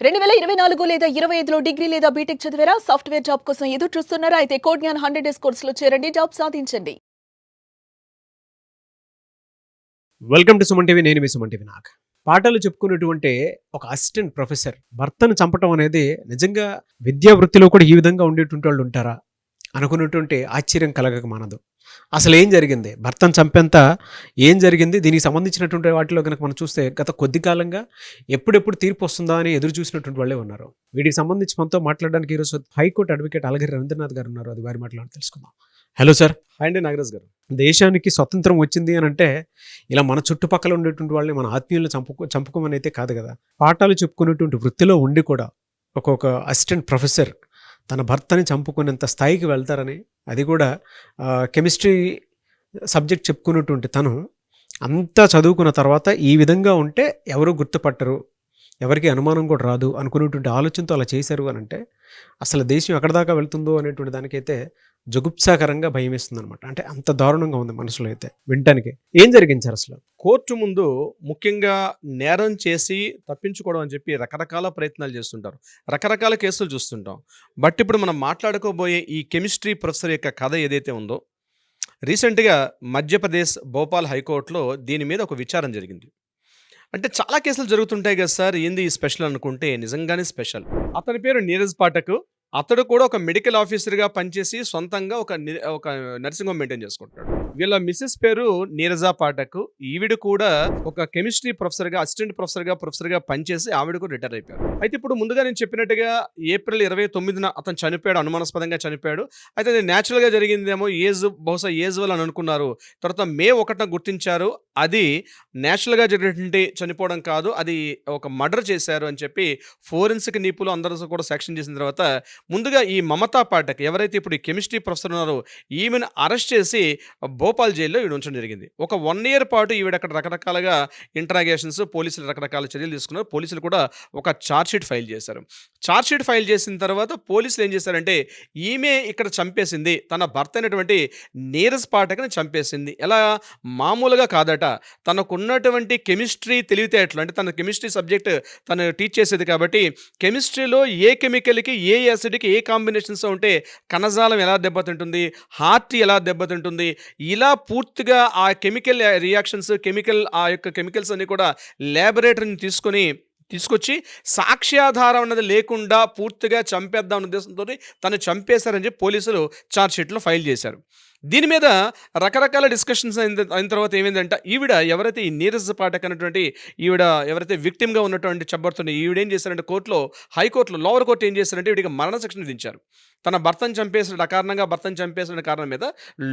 2024 లేదా 25లో డిగ్రీ లేదా బీటెక్ చదివారా? సాఫ్ట్‌వేర్ జాబ్ కోసం ఎదురు చూస్తున్నారా? అయితే కోడ్ జ్ఞాన్ 100 డేస్ కోర్సులో చేరండి. జాబ్ సాధించండి. Welcome to Suman TV. నేను మీ సుమన్ టీవీ నాగ్. పాఠాలు చెప్పుకున్నటువంటి ఒక అసిస్టెంట్ ప్రొఫెసర్ భర్తను చంపటం అనేది నిజంగా విద్యా వృత్తిలో కూడా ఈ విధంగా ఉండేటువంటి వాళ్ళు ఉంటారా అనుకున్నటువంటి ఆశ్చర్యం కలగక మానదు. అసలు ఏం జరిగింది, భర్తను చంపేంత ఏం జరిగింది, దీనికి సంబంధించినటువంటి వాటిలో కనుక మనం చూస్తే గత కొద్ది కాలంగా ఎప్పుడెప్పుడు తీర్పు వస్తుందా అని ఎదురు చూసినటువంటి వాళ్ళే ఉన్నారు. వీటికి సంబంధించి మనతో మాట్లాడడానికి ఈరోజు హైకోర్టు అడ్వకేట్ అలగిరి రవీంద్రనాథ్ గారు ఉన్నారు. అది వారి మాట్లాడి తెలుసుకుందాం. Hello sir. హాయ్ అండి నాగరాజ్ గారు. దేశానికి స్వతంత్రం వచ్చింది అని అంటే ఇలా మన చుట్టుపక్కల ఉండేటువంటి వాళ్ళని మన ఆత్మీయులను చంపుకోమని అయితే కాదు కదా. పాఠాలు చెప్పుకునేటువంటి వృత్తిలో ఉండి కూడా ఒక్కొక్క అసిస్టెంట్ ప్రొఫెసర్ తన భర్తని చంపుకునేంత స్థాయికి వెళ్తారని, అది కూడా కెమిస్ట్రీ సబ్జెక్ట్ చెప్పుకున్నటువంటి తను అంతా చదువుకున్న తర్వాత ఈ విధంగా ఉంటే ఎవరు గుర్తుపట్టరు, ఎవరికి అనుమానం కూడా రాదు అనుకునేటువంటి ఆలోచనతో అలా చేశారు అని అంటే అసలు దేశం ఎక్కడ దాకా వెళ్తుందో అనేటువంటి దానికైతే జుగుప్సాకరంగా భయం వేస్తుంది అనమాట. అంటే అంత దారుణంగా ఉంది మనసులో అయితే వినటానికి. ఏం జరిగింది సార్ అసలు? కోర్టు ముందు ముఖ్యంగా నేరం చేసి తప్పించుకోవడం అని చెప్పి రకరకాల ప్రయత్నాలు చేస్తుంటారు, రకరకాల కేసులు చూస్తుంటాం. బట్ ఇప్పుడు మనం మాట్లాడుకోబోయే ఈ కెమిస్ట్రీ ప్రొఫెసర్ యొక్క కథ ఏదైతే ఉందో, రీసెంట్గా మధ్యప్రదేశ్ భోపాల్ హైకోర్టులో దీని మీద ఒక విచారణ జరిగింది. అంటే చాలా కేసులు జరుగుతుంటాయి కదా సార్, ఏంది ఈ స్పెషల్ అనుకుంటే నిజంగానే స్పెషల్. అతని పేరు నీరజ్ పాఠక్. అతడు కూడా ఒక మెడికల్ ఆఫీసర్గా పనిచేసి సొంతంగా ఒక నర్సింగ్ హోమ్ మెయింటైన్ చేసుకుంటాడు. వీళ్ళ మిస్సెస్ పేరు నీరజా పాఠక్. ఈవిడ కూడా ఒక కెమిస్ట్రీ ప్రొఫెసర్గా పనిచేసి ఆవిడ కూడా రిటైర్ అయిపోయారు. అయితే ఇప్పుడు ముందుగా నేను చెప్పినట్టుగా ఏప్రిల్ 29న అతను చనిపోయాడు, అనుమానాస్పదంగా చనిపోయాడు. అయితే అది న్యాచురల్గా జరిగిందేమో, బహుశా ఏజ్ వల్ల అని అనుకున్నారు. తర్వాత మే 1న గుర్తించారు అది న్యాచురల్గా జరిగినటువంటి చనిపోవడం కాదు, అది ఒక మర్డర్ చేశారు అని చెప్పి ఫోరెన్సిక్ నిపుణులు అందరూ కూడా సాక్ష్యం చేసిన తర్వాత ముందుగా ఈ మమతా పాఠక్ ఎవరైతే ఇప్పుడు ఈ కెమిస్ట్రీ ప్రొఫెసర్ ఉన్నారో ఈమెను అరెస్ట్ చేసి భోపాల్ జైల్లో ఈవిడ ఉంచడం జరిగింది. ఒక 1 year పాటు ఈవిడ అక్కడ రకరకాలుగా ఇంటరాగేషన్స్, పోలీసులు రకరకాల చర్యలు తీసుకున్నారు. పోలీసులు కూడా ఒక ఛార్జ్షీట్ ఫైల్ చేశారు. ఛార్జ్షీట్ ఫైల్ చేసిన తర్వాత పోలీసులు ఏం చేశారంటే ఈమె ఇక్కడ చంపేసింది, తన భర్త అయినటువంటి నీరజ్ పాఠక్ని చంపేసింది. ఎలా? మామూలుగా కాదట, తనకున్నటువంటి కెమిస్ట్రీ తెలివితేటలు, అంటే తన కెమిస్ట్రీ సబ్జెక్ట్ తను టీచ్ చేసేది కాబట్టి కెమిస్ట్రీలో ఏ కెమికల్కి ఏ యాసిడ్కి ఏ కాంబినేషన్స్ ఉంటే కణజాలం ఎలా దెబ్బతింటుంది, హార్ట్ ఎలా దెబ్బతింటుంది, ఇలా పూర్తిగా ఆ కెమికల్ రియాక్షన్స్, ఆ యొక్క కెమికల్స్ అన్ని కూడా ల్యాబొరేటరీని తీసుకొచ్చి సాక్ష్యాధారం అన్నది లేకుండా పూర్తిగా చంపేద్దాం అనే ఉద్దేశంతో తను చంపేశారని చెప్పి పోలీసులు ఛార్జ్షీట్లో ఫైల్ చేశారు. దీని మీద రకరకాల డిస్కషన్స్ అయిన తర్వాత ఏమైందంటే ఈవిడ ఎవరైతే ఈ నీరజ్ పాఠక్ అనేటువంటి ఈవిడ ఎవరైతే విక్టిమ్గా ఉన్నటువంటి చెప్పబడుతుంది, ఈవిడ ఏం చేశారంటే హైకోర్టులో లోవర్ కోర్టు ఏం చేశారంటే ఈవిడికి మరణ శిక్షణ విధించారు. తన భర్తను చంపేసిన కారణం మీద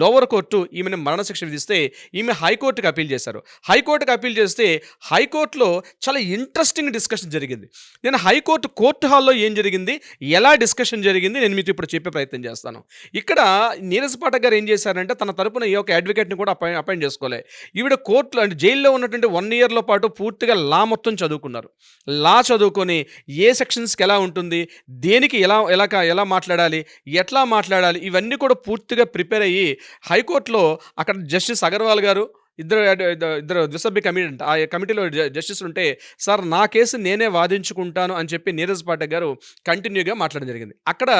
లోవర్ కోర్టు ఈమెను మరణశిక్ష విధిస్తే ఈమె హైకోర్టుకి అప్పీల్ చేశారు. హైకోర్టుకి అప్పీల్ చేస్తే హైకోర్టులో చాలా ఇంట్రెస్టింగ్ డిస్కషన్ జరిగింది. నేను కోర్టు హాల్లో ఏం జరిగింది, ఎలా డిస్కషన్ జరిగింది నేను మీతో ఇప్పుడు చెప్పే ప్రయత్నం చేస్తాను. ఇక్కడ నీరజ్ పాఠక్ గారు ఏం చేశారంటే తన తరపున ఈ యొక్క అడ్వకేట్ని కూడా అపాయింట్ చేసుకోలే. ఈవిడ కోర్టులో అంటే జైల్లో ఉన్నటువంటి 1 year పాటు పూర్తిగా లా మొత్తం చదువుకున్నారు. లా చదువుకొని ఏ సెక్షన్స్కి ఎలా ఉంటుంది, దేనికి ఎలా మాట్లాడాలి, ఎట్లా మాట్లాడాలి, ఇవన్నీ కూడా పూర్తిగా ప్రిపేర్ అయ్యి హైకోర్టులో అక్కడ జస్టిస్ అగర్వాల్ గారు ఇద్దరు ద్విసభ్య కమిటీ, ఆ కమిటీలో జస్టిస్ ఉంటే సార్ నా కేసు నేనే వాదించుకుంటాను అని చెప్పి నీరజ్ పాఠక్ గారు కంటిన్యూగా మాట్లాడడం జరిగింది. అక్కడ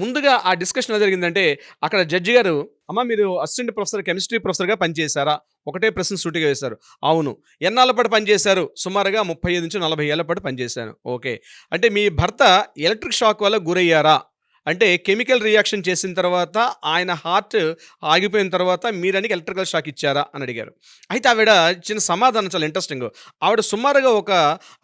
ముందుగా ఆ డిస్కషన్ ఎలా జరిగిందంటే అక్కడ జడ్జి గారు, అమ్మ మీరు అసిస్టెంట్ ప్రొఫెసర్ కెమిస్ట్రీ ప్రొఫెసర్గా పనిచేశారా? ఒకటే ప్రశ్న సూటిగా వేశారు. అవును. ఎన్నాళ్ళ పాటు పనిచేశారు? సుమారుగా 35 నుంచి 40 ఏళ్ల పాటు పనిచేశాను. ఓకే. అంటే మీ భర్త ఎలక్ట్రిక్ షాక్ వల్ల గురయ్యారా? అంటే కెమికల్ రియాక్షన్ చేసిన తర్వాత ఆయన హార్ట్ ఆగిపోయిన తర్వాత మీరనికి ఎలక్ట్రికల్ షాక్ ఇచ్చారా అని అడిగారు. అయితే ఆవిడ ఇచ్చిన సమాధానం చాలా ఇంట్రెస్టింగ్. ఆవిడ సుమారుగా ఒక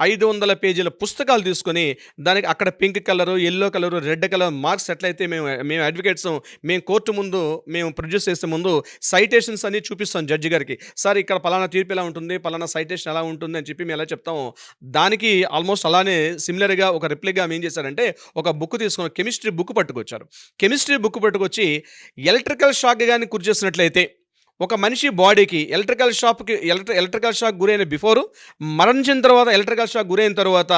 500 పేజీల పుస్తకాలు తీసుకొని దానికి అక్కడ pink colour, yellow colour, red colour marks ఎట్లయితే మేము అడ్వకేట్స్ మేము కోర్టు ముందు మేము ప్రొడ్యూస్ చేసే ముందు సైటేషన్స్ అన్ని చూపిస్తాం జడ్జి గారికి. సార్ ఇక్కడ పలానా తీర్పు ఎలా ఉంటుంది, పలానా సైటేషన్ ఎలా ఉంటుంది అని చెప్పి మేము ఎలా చెప్తాము, దానికి ఆల్మోస్ట్ అలానే సిమిలర్గా ఒక రిప్లైగా ఏం చేశారంటే ఒక బుక్ తీసుకొని కెమిస్ట్రీ బుక్ పట్టుకొచ్చారు. కెమిస్ట్రీ బుక్ పట్టుకొచ్చి ఎలక్ట్రికల్ షాక్ కానీ గురి చేసినట్లయితే ఒక మనిషి బాడీకి ఎలక్ట్రికల్ షాక్ గురైన బిఫోరు, మరణించిన తర్వాత ఎలక్ట్రికల్ షాక్ గురైన తర్వాత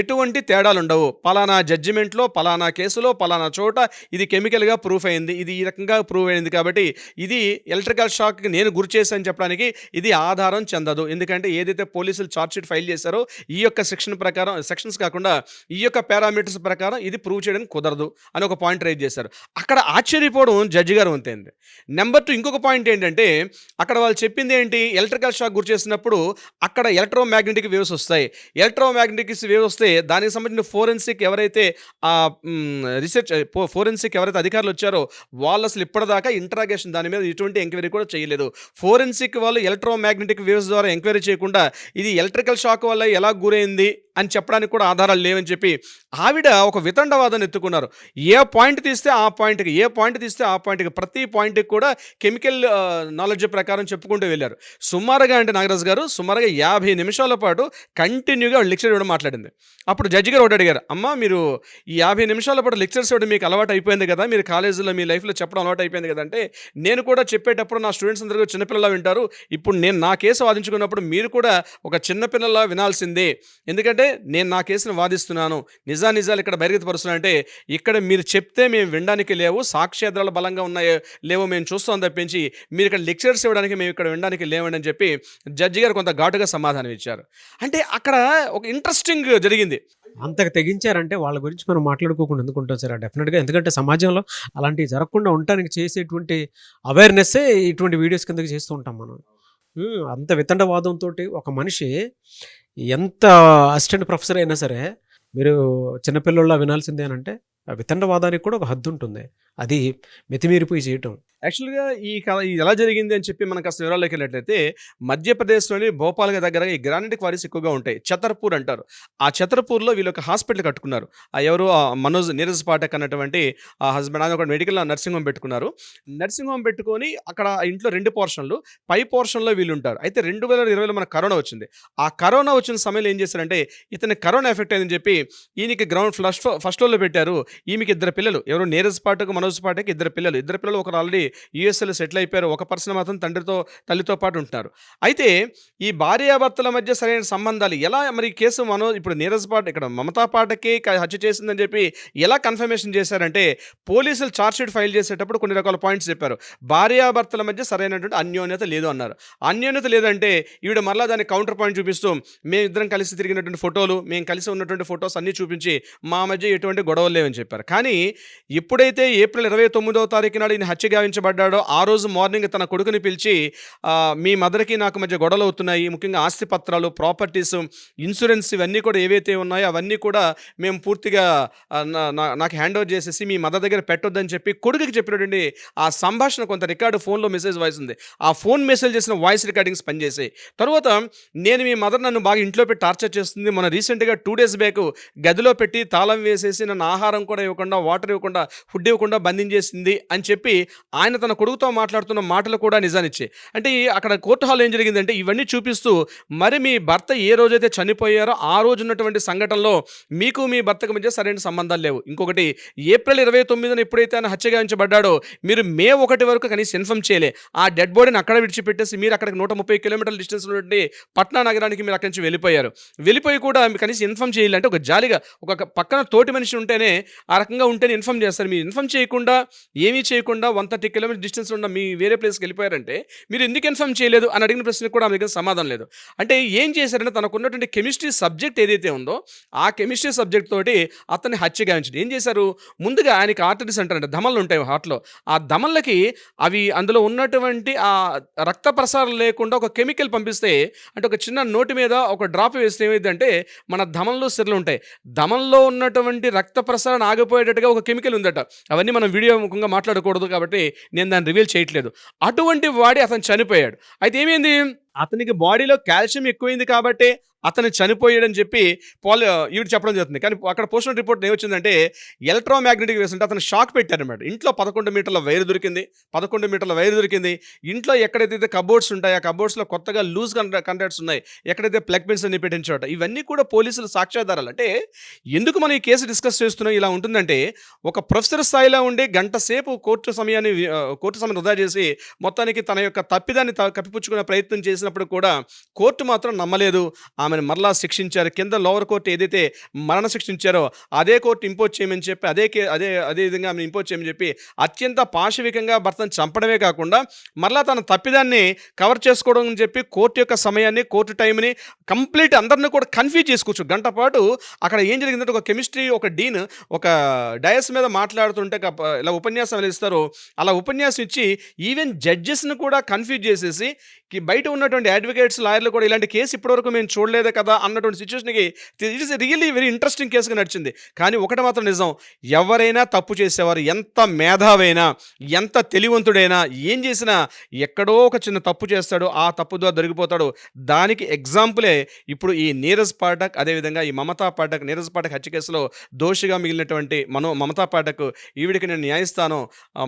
ఎటువంటి తేడాలు ఉండవు. పలానా జడ్జిమెంట్లో, పలానా కేసులో, పలానా చోట ఇది కెమికల్గా ప్రూఫ్ అయింది, ఇది ఈ రకంగా ప్రూవ్ అయింది కాబట్టి ఇది ఎలక్ట్రికల్ షాక్కి నేను గురి చేశాను చెప్పడానికి ఇది ఆధారం చెందదు. ఎందుకంటే ఏదైతే పోలీసులు ఛార్జ్షీట్ ఫైల్ చేశారో ఈ యొక్క సెక్షన్స్ కాకుండా ఈ యొక్క పారామీటర్స్ ప్రకారం ఇది ప్రూవ్ చేయడానికి కుదరదు అని ఒక పాయింట్ రైజ్ చేశారు. అక్కడ ఆశ్చర్యపోవడం జడ్జి గారు వంతైంది. నెంబర్ 2 ఇంకొక పాయింట్ ఏంటంటే అక్కడ వాళ్ళు చెప్పింది ఏంటి, ఎలక్ట్రికల్ షాక్ గురి చేసినప్పుడు అక్కడ ఎలక్ట్రోమాగ్నెటిక్ వేవ్స్ వస్తాయి. ఎలక్ట్రోమాగ్నెటిక్ వేవ్ వస్తే దానికి సంబంధించిన ఫోరెన్సిక్ ఎవరైతే అధికారులు వచ్చారో వాళ్ళు అసలు ఇప్పటిదాకా ఇంటరాగేషన్ దాని మీద ఎటువంటి ఎంక్వైరీ కూడా చేయలేదు. ఫోరెన్సిక్ వాళ్ళు ఎలక్ట్రోమాగ్నెటిక్ వేవ్స్ ద్వారా ఎంక్వైరీ చేయకుండా ఇది ఎలక్ట్రికల్ షాక్ వల్ల ఎలా గురైంది అని చెప్పడానికి కూడా ఆధారాలు లేవని చెప్పి ఆవిడ ఒక వితండవాదాన్ని ఎత్తుకున్నారు. ఏ పాయింట్ తీస్తే ఆ పాయింట్కి ప్రతి పాయింట్కి కూడా కెమికల్ నాలెడ్జ్ ప్రకారం చెప్పుకుంటూ వెళ్ళారు. సుమారుగా అంటే నాగరాజు గారు 50 నిమిషాల పాటు కంటిన్యూగా లెక్చర్ ఇవ్వడం మాట్లాడింది. అప్పుడు జడ్జి గారు ఒకటి అడిగారు, అమ్మ మీరు ఈ 50 నిమిషాల పాటు లెక్చర్స్ ఇవ్వడం మీకు అలవాటు అయిపోయింది కదా, మీరు కాలేజీలో మీ లైఫ్లో చెప్పడం అలవాటు అయిపోయింది కదా అంటే, నేను కూడా చెప్పేటప్పుడు నా స్టూడెంట్స్ అందరూ చిన్నపిల్లలా వింటారు, ఇప్పుడు నేను నా కేసు వాదించుకున్నప్పుడు మీరు కూడా ఒక చిన్నపిల్లలా వినాల్సిందే, ఎందుకంటే నేను నా కేసును వాదిస్తున్నాను, నిజాలు ఇక్కడ బహిర్గతపరుస్తున్నాను అంటే ఇక్కడ మీరు చెప్తే మేము వినడానికి లేవు, సాక్ష్యాధారాలు బలంగా ఉన్నాయో లేవో మేము చూస్తాం తప్పించి మీరు ఇక్కడ లెక్చర్స్ ఇవ్వడానికి మేము ఇక్కడ వినడానికి లేవండి అని చెప్పి జడ్జి గారు కొంత ఘాటుగా సమాధానం ఇచ్చారు. అంటే అక్కడ ఒక ఇంట్రెస్టింగ్ జరిగింది. అంతకు తెగించారంటే వాళ్ళ గురించి మనం మాట్లాడుకోకుండా ఎందుకుంటాం సార్ డెఫినెట్గా. ఎందుకంటే సమాజంలో అలాంటివి జరగకుండా ఉండటానికి చేసేటువంటి అవేర్నెస్సే ఇటువంటి వీడియోస్ కిందకి చేస్తూ ఉంటాం మనం. అంత వితండవాదంతో ఒక మనిషి ఎంత అసిస్టెంట్ ప్రొఫెసర్ అయినా సరే మీరు చిన్నపిల్లల్లా వినాల్సిందే అని అంటే వితండవాదానికి కూడా ఒక హద్దు ఉంటుంది, అది మితిమీరిపోయి చేయటం. యాక్చువల్గా ఈ కథ ఇది ఎలా జరిగింది అని చెప్పి మనకు అసలు వివరాల్లోకి వెళ్ళినట్లయితే మధ్యప్రదేశ్లోని భోపాల్కి దగ్గర ఈ గ్రానైట్ క్వారీస్ ఎక్కువగా ఉంటాయి, ఛతర్పూర్ అంటారు. ఆ ఛతర్పూర్లో వీళ్ళు ఒక హాస్పిటల్ కట్టుకున్నారు. ఎవరు నీరజ్ పాఠక్ అన్నటువంటి ఆ హస్బెండ్ ఆయన ఒక మెడికల్ నర్సింగ్ హోమ్ పెట్టుకున్నారు. నర్సింగ్ హోమ్ పెట్టుకొని అక్కడ ఇంట్లో 2 పోర్షన్లు, పై పోర్షన్లో వీళ్ళు ఉంటారు. అయితే 2020లో మనకు కరోనా వచ్చింది. ఆ కరోనా వచ్చిన సమయంలో ఏం చేశారంటే ఇతని కరోనా ఎఫెక్ట్ అయిందని చెప్పి ఈయనకి గ్రౌండ్ ఫస్ట్ ఫ్లోర్లో పెట్టారు. ఈమెకి 2 పిల్లలు, ఎవరు నీరజ్ పాఠక్, మనోజ్ పాఠక్ 2 పిల్లలు. ఒకరు ఆల్రెడీ యూఎస్ఏలో సెటిల్ అయిపోయారు, ఒక పర్సన్ మాత్రం తల్లితో పాటు ఉంటున్నారు. అయితే ఈ భార్యాభర్తల మధ్య సరైన సంబంధాలు ఎలా, మరి కేసు ఇప్పుడు నీరజ్ పాఠక్ ఇక్కడ మమతా పాఠకే హత్య చేసిందని చెప్పి ఎలా కన్ఫర్మేషన్ చేశారంటే పోలీసులు ఛార్జ్షీట్ ఫైల్ చేసేటప్పుడు కొన్ని రకాల పాయింట్స్ చెప్పారు. భార్యాభర్తల మధ్య సరైనటువంటి అన్యోన్యత లేదు అన్నారు. అన్యోన్యత లేదంటే ఈవిడ మరలా దాన్ని కౌంటర్ పాయింట్ చూపిస్తూ మేమిద్దరం కలిసి తిరిగినటువంటి ఫోటోలు, మేము కలిసి ఉన్నటువంటి ఫొటోస్ అన్నీ చూపించి మా మధ్య ఎటువంటి గొడవలు లేవని చెప్పారు. కానీ ఎప్పుడైతే ఏప్రిల్ 29వ తారీఖు నాడు ఈయన హత్య గావించబడ్డాడో ఆ రోజు మార్నింగ్ తన కొడుకుని పిలిచి మీ మదర్కి నాకు మధ్య గొడవలు అవుతున్నాయి, ముఖ్యంగా ఆస్తి పత్రాలు, ప్రాపర్టీస్, ఇన్సూరెన్స్ ఇవన్నీ కూడా ఏవైతే ఉన్నాయో అవన్నీ కూడా మేము పూర్తిగా నాకు హ్యాండ్ ఓవర్ చేసేసి మీ మదర్ దగ్గర పెట్టొద్దని చెప్పి కొడుకుకి చెప్పినటువంటి ఆ సంభాషణ కొంత రికార్డు ఫోన్లో మెసేజ్ వాయిస్ ఉంది. ఆ ఫోన్ మెసేజ్ చేసిన వాయిస్ రికార్డింగ్స్ పనిచేసాయి. తర్వాత నేను మీ మదర్ నన్ను బాగా ఇంట్లో పెట్టి టార్చర్ చేస్తుంది, మన రీసెంట్గా 2 days బ్యాక్ గదిలో పెట్టి తాళం వేసేసి నన్ను ఆహారం కూడా ఇవ్వకుండా, వాటర్ ఇవ్వకుండా, ఫుడ్ ఇవ్వకుండా బంధించేసింది అని చెప్పి ఆయన తన కొడుకుతో మాట్లాడుతున్న మాటలు కూడా నిజానిచ్చే. అంటే అక్కడ కోర్టు హాల్ ఏం జరిగిందంటే ఇవన్నీ చూపిస్తూ మరి మీ భర్త ఏ రోజైతే చనిపోయారో ఆ రోజు ఉన్నటువంటి సంఘటనలో మీకు మీ భర్తకు మధ్య సరైన సంబంధాలు లేవు. ఇంకొకటి ఏప్రిల్ 29న ఎప్పుడైతే ఆయన హత్య గావించబడ్డాడో మీరు మే 1 వరకు కనీసం ఇన్ఫార్మ్ చేయలే. ఆ డెడ్ బాడీని అక్కడ విడిచిపెట్టేసి మీరు అక్కడికి 130 కిలోమీటర్ల డిస్టెన్స్ ఉన్నటువంటి పట్నా నగరానికి మీరు అక్కడి నుంచి వెళ్ళిపోయి కూడా కనీసం ఇన్ఫార్మ్ చేయాలంటే ఒక జాలిగా ఒక పక్కన తోటి మనిషి ఉంటేనే ఆ రకంగా ఉంటేనే ఇన్ఫార్మ్ చేస్తారు. మీరు ఇన్ఫార్మ్ చేయకుండా, ఏమీ చేయకుండా 130 కిలోమీటర్ డిస్టెన్స్ ఉన్న మీ వేరే ప్లేస్కి వెళ్ళిపోయారంటే మీరు ఎందుకు ఇన్ఫార్మ్ చేయలేదు అని అడిగిన ప్రశ్నకు కూడా ఆమె దగ్గర సమాధానం లేదు. అంటే ఏం చేశారంటే తనకున్నటువంటి కెమిస్ట్రీ సబ్జెక్ట్ ఏదైతే ఉందో ఆ కెమిస్ట్రీ సబ్జెక్ట్ తోటి అతన్ని హత్య గావించడం. ఏం చేశారు, ముందుగా ఆయనకి ఆర్టరీస్ అంటారంటే దమలు ఉంటాయి హార్ట్లో, ఆ దమలకి అవి అందులో ఉన్నటువంటి ఆ రక్త ప్రసారం లేకుండా ఒక కెమికల్ పంపిస్తే, అంటే ఒక చిన్న నోటి మీద ఒక డ్రాప్ వేస్తే ఏమైందంటే మన దమల్లో సిరలు ఉంటాయి, దమల్లో ఉన్నటువంటి రక్త ప్రసారం ఆగిపోయేటట్టుగా ఒక కెమికల్ ఉందట. అవన్నీ మనం వీడియో ముఖంగా మాట్లాడకూడదు కాబట్టి నేను దాన్ని రివీల్ చేయట్లేదు. అటువంటి వాడి అతను చనిపోయాడు. అయితే ఏమైంది, అతనికి బాడీలో కాల్షియం ఎక్కువైంది కాబట్టి అతను చనిపోయాడని చెప్పి ఈవిడ చెప్పడం జరుగుతుంది. కానీ అక్కడ పోస్ట్మార్టం రిపోర్ట్ ఏమొచ్చిందంటే ఎలక్ట్రోమాగ్నెటిక్ వేవ్స్ అంటే అతను షాక్ పెట్టారనమాట. ఇంట్లో 11 మీటర్ల వైర్ దొరికింది. ఇంట్లో ఎక్కడైతే కబోర్డ్స్ ఉంటాయో ఆ కబోర్డ్స్లో కొత్తగా లూజ్ కండక్ట్స్ ఉన్నాయి, ఎక్కడైతే ప్లగ్ పిన్స్ అన్ని పెట్టిన చోట, ఇవన్నీ కూడా పోలీసులు సాక్ష్యాధారాలు. అంటే ఎందుకు మనం ఈ కేసు డిస్కస్ చేస్తున్నాం ఇలా ఉంటుందంటే, ఒక ప్రొఫెసర్ స్థాయిలో ఉండి గంట సేపు కోర్టు సమయాన్ని వృధా చేసి మొత్తానికి తన యొక్క తప్పిదాన్ని కప్పిపుచ్చుకునే ప్రయత్నం చేసినప్పుడు కూడా కోర్టు మాత్రం నమ్మలేదు. ఆమెను మరలా శిక్షించారు. కింద లోవర్ కోర్టు ఏదైతే మరణ శిక్షించారో అదే కోర్టు ఇంపోజ్ చేయమని చెప్పి అదే విధంగా ఆమెను ఇంపోజ్ చేయమని చెప్పి అత్యంత పాశవికంగా భర్తను చంపడమే కాకుండా మరలా తన తప్పిదాన్ని కవర్ చేసుకోవడం అని చెప్పి కోర్టు యొక్క సమయాన్ని, కోర్టు టైంని కంప్లీట్ అందరిని కూడా కన్ఫ్యూజ్ చేసుకోవచ్చు. గంట పాటు అక్కడ ఏం జరిగిందంటే, ఒక కెమిస్ట్రీ ఒక డీన్ ఒక డయస్ మీద మాట్లాడుతుంటే ఇలా ఉపన్యాసం ఇస్తారో అలా ఉపన్యాసం ఇచ్చి ఈవెన్ జడ్జెస్ని కూడా కన్ఫ్యూజ్ చేసేసి బయట ఉన్నటువంటి అడ్వకేట్స్, లాయర్లు కూడా ఇలాంటి కేసు ఇప్పటివరకు మేము చూడలేదే కదా అన్నటువంటి సిచ్యువేషన్కి it is really very interesting కేసుగా నడిచింది. కానీ ఒకటి మాత్రం నిజం, ఎవరైనా తప్పు చేసేవారు, ఎంత మేధావైనా, ఎంత తెలివంతుడైనా, ఏం చేసినా ఎక్కడో ఒక చిన్న తప్పు చేస్తాడు, ఆ తప్పు ద్వారా దొరికిపోతాడు. దానికి ఎగ్జాంపులే ఇప్పుడు ఈ నీరజ్ పాఠక్, అదేవిధంగా ఈ మమతా పాఠక్, నీరజ్ పాఠక్ హత్య కేసులో దోషిగా మిగిలినటువంటి మమతా పాఠక్, ఈవిడికి నేను న్యాయస్థానం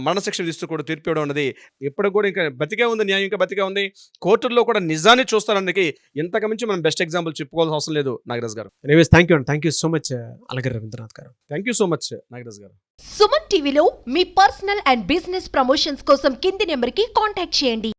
మరణశిక్ష విధిస్తూ కూడా తీర్పు ఇవ్వడం ఉన్నది. ఇప్పటికి కూడా ఇంకా బతికే ఉంది, న్యాయం ఇంకా బతికే ఉంది. కోర్టుల్లో కూడా నిజాన్ని చూస్తారనికి ఇంతకు మించి మనం బెస్ట్ ఎగ్జాంపుల్ చెప్పుకోవాల్సిన అవసరం లేదు. Nagaraj garu, anyways thank you so much Alagiri Ravindranath garu. Thank you so much Nagaraj garu. Suman టీవీలో మీ పర్సనల్ అండ్ బిజినెస్ ప్రమోషన్స్ కోసం కింది నెంబర్కి కాంటాక్ట్ చేయండి.